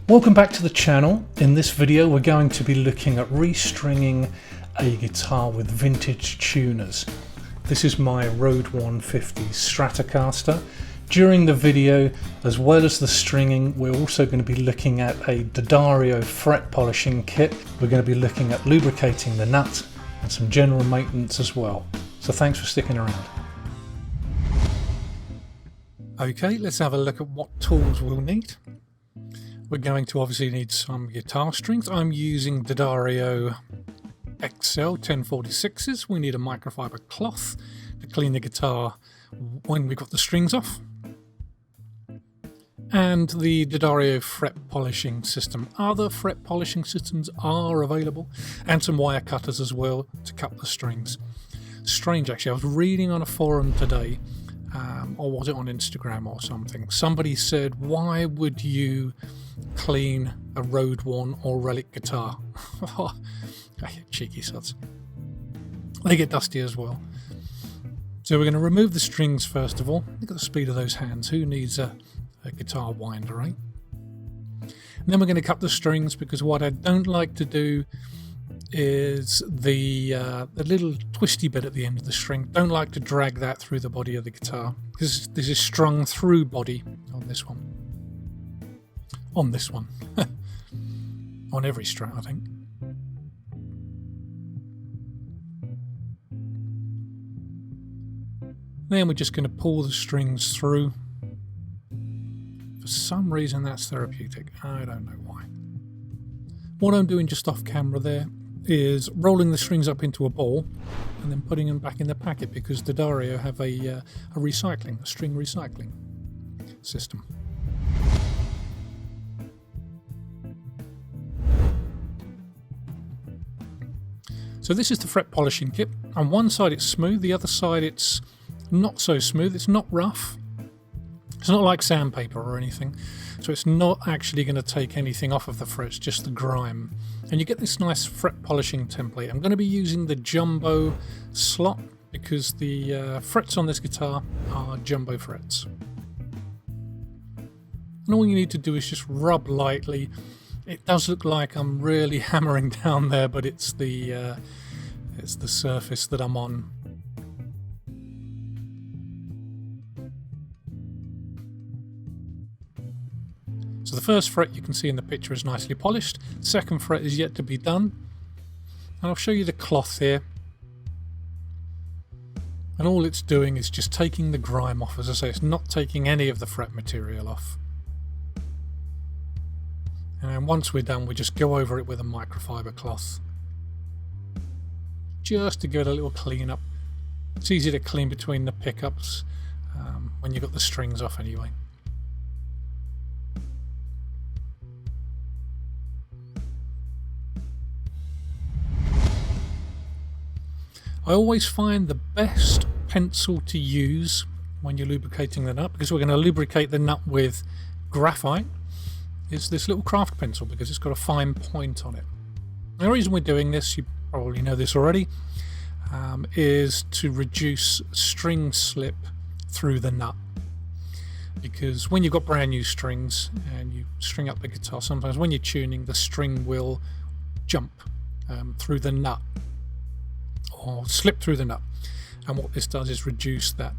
Welcome back to the channel. In this video we're going to be looking at restringing a guitar with vintage tuners. This is my Road Worn 50 Stratocaster. During the video, as well as the stringing, we're also going to be looking at a D'Addario fret polishing kit. We're going to be looking at lubricating the nut and some general maintenance as well. So thanks for sticking around. Okay, let's have a look at what tools we'll need. We're going to obviously need some guitar strings. I'm using D'Addario XL 1046s. We need a microfiber cloth to clean the guitar when we've got the strings off. And the D'Addario fret polishing system. Other fret polishing systems are available, and some wire cutters as well to cut the strings. Strange actually, I was reading on a forum today, or was it on Instagram or something, somebody said, why would you clean a Road Worn or relic guitar? Cheeky sods. They get dusty as well. So we're going to remove the strings first of all. Look at the speed of those hands. Who needs a guitar winder, right? And then we're going to cut the strings, because what I don't like to do is the little twisty bit at the end of the string. Don't like to drag that through the body of the guitar, because this is strung through body on this one. On this one. On every strat, I think. Then we're just going to pull the strings through. For some reason that's therapeutic. I don't know why. What I'm doing just off camera there is rolling the strings up into a ball and then putting them back in the packet, because D'Addario have a string recycling system. So this is the fret polishing kit. On one side it's smooth, the other side it's not so smooth. It's not rough. It's not like sandpaper or anything. So it's not actually going to take anything off of the frets, just the grime. And you get this nice fret polishing template. I'm going to be using the jumbo slot, because the frets on this guitar are jumbo frets. And all you need to do is just rub lightly. It does look like I'm really hammering down there, but it's the surface that I'm on. So the first fret you can see in the picture is nicely polished. The second fret is yet to be done. And I'll show you the cloth here. And all it's doing is just taking the grime off. As I say, it's not taking any of the fret material off. And once we're done, we just go over it with a microfiber cloth, just to give it a little clean up. It's easy to clean between the pickups when you've got the strings off anyway. I always find the best pencil to use when you're lubricating the nut, because we're going to lubricate the nut with graphite, is this little craft pencil, because it's got a fine point on it. And the reason we're doing this, you probably know this already, is to reduce string slip through the nut. Because when you've got brand new strings and you string up the guitar, sometimes when you're tuning, the string will jump through the nut, or slip through the nut. And what this does is reduce that.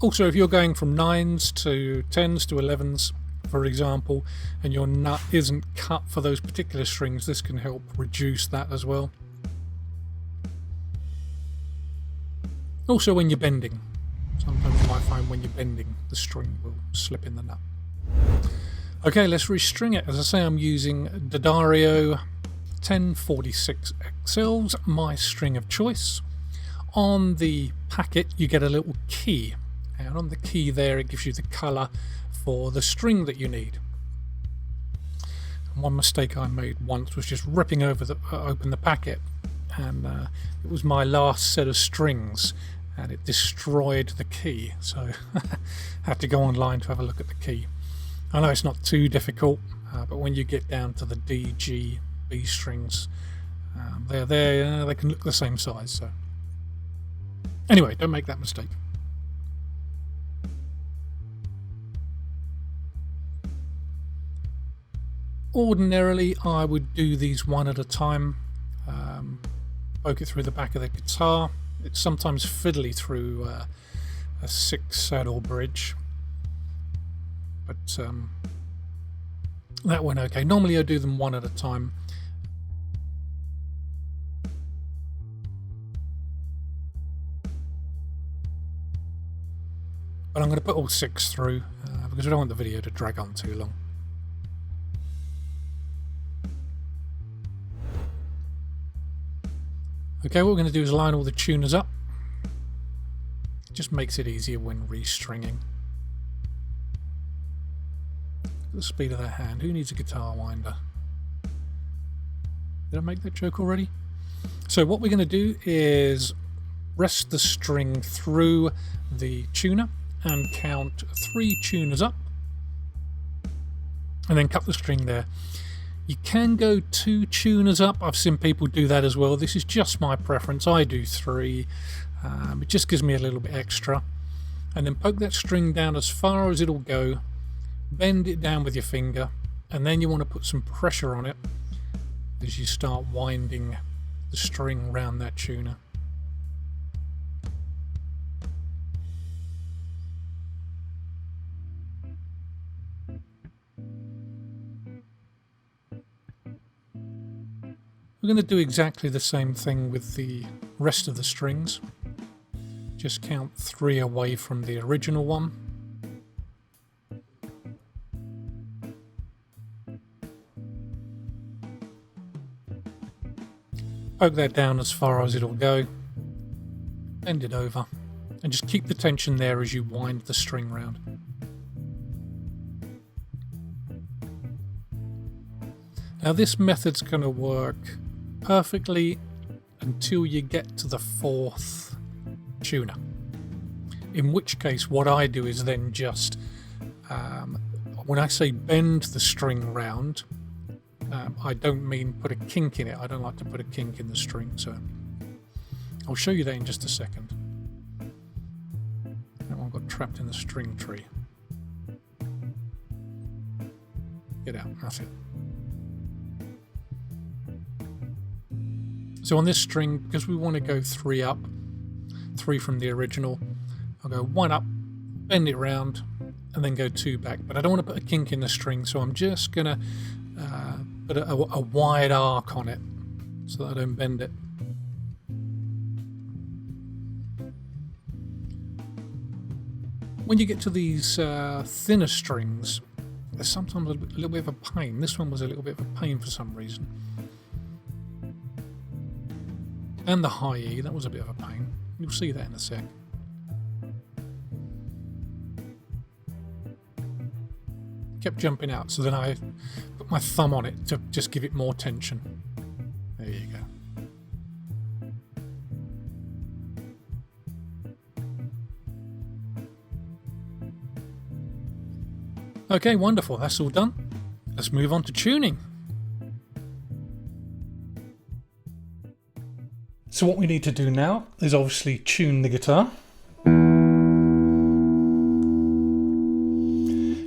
Also, if you're going from 9s to 10s to 11s, for example, and your nut isn't cut for those particular strings, this can help reduce that as well. Also when you're bending, sometimes you might find when you're bending the string will slip in the nut. Okay, let's restring it. As I say, I'm using D'Addario 1046 XLs, my string of choice. On the packet you get a little key, and on the key there it gives you the colour for the string that you need. And one mistake I made once was just ripping over open the packet, and it was my last set of strings and it destroyed the key, so I had to go online to have a look at the key. I know it's not too difficult, but when you get down to the D, G, B strings, they can look the same size. So anyway, don't make that mistake. Ordinarily I would do these one at a time, poke it through the back of the guitar. It's sometimes fiddly through a 6-saddle bridge, but that went okay. Normally I do them one at a time. But I'm going to put all 6 through because I don't want the video to drag on too long. Okay, what we're going to do is line all the tuners up. It just makes it easier when restringing. The speed of that hand. Who needs a guitar winder? Did I make that joke already? So what we're going to do is rest the string through the tuner and count 3 tuners up, and then cut the string there. You can go 2 tuners up. I've seen people do that as well. This is just my preference. I do 3. It just gives me a little bit extra. And then poke that string down as far as it'll go, bend it down with your finger, and then you want to put some pressure on it as you start winding the string around that tuner. We're going to do exactly the same thing with the rest of the strings. Just count 3 away from the original one. Poke that down as far as it'll go. Bend it over. And just keep the tension there as you wind the string round. Now this method's going to work perfectly until you get to the 4th tuner, in which case what I do is then just when I say bend the string round, I don't mean put a kink in it. I don't like to put a kink in the string, so I'll show you that in just a second. That one got trapped in the string tree. Get out, that's it. So on this string, because we want to go 3 up, 3 from the original, I'll go 1 up, bend it round, and then go 2 back. But I don't want to put a kink in the string, so I'm just going to put a wide arc on it so that I don't bend it. When you get to these thinner strings, there's sometimes a little bit of a pain. This one was a little bit of a pain for some reason. And the high E, that was a bit of a pain. You'll see that in a sec. Kept jumping out, so then I put my thumb on it to just give it more tension. There you go. Okay, wonderful. That's all done. Let's move on to tuning. So what we need to do now is obviously tune the guitar.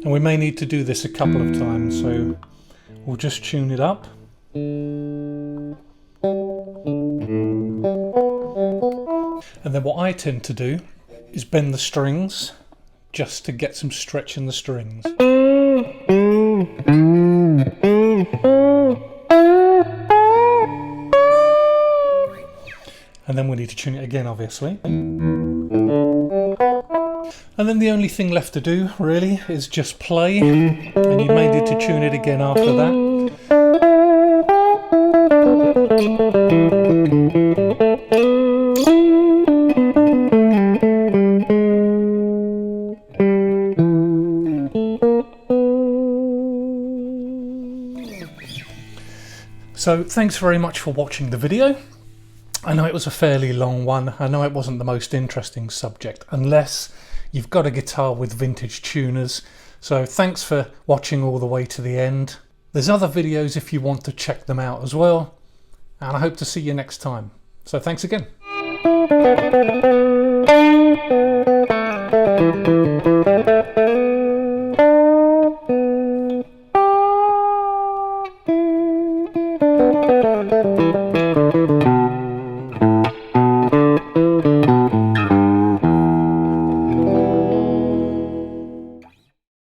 And we may need to do this a couple of times, so we'll just tune it up. And then what I tend to do is bend the strings just to get some stretch in the strings. And then we need to tune it again, obviously. And then the only thing left to do, really, is just play. And you may need to tune it again after that. So, thanks very much for watching the video. I know it was a fairly long one. I know it wasn't the most interesting subject, unless you've got a guitar with vintage tuners. So thanks for watching all the way to the end. There's other videos if you want to check them out as well. And I hope to see you next time. So thanks again. bye.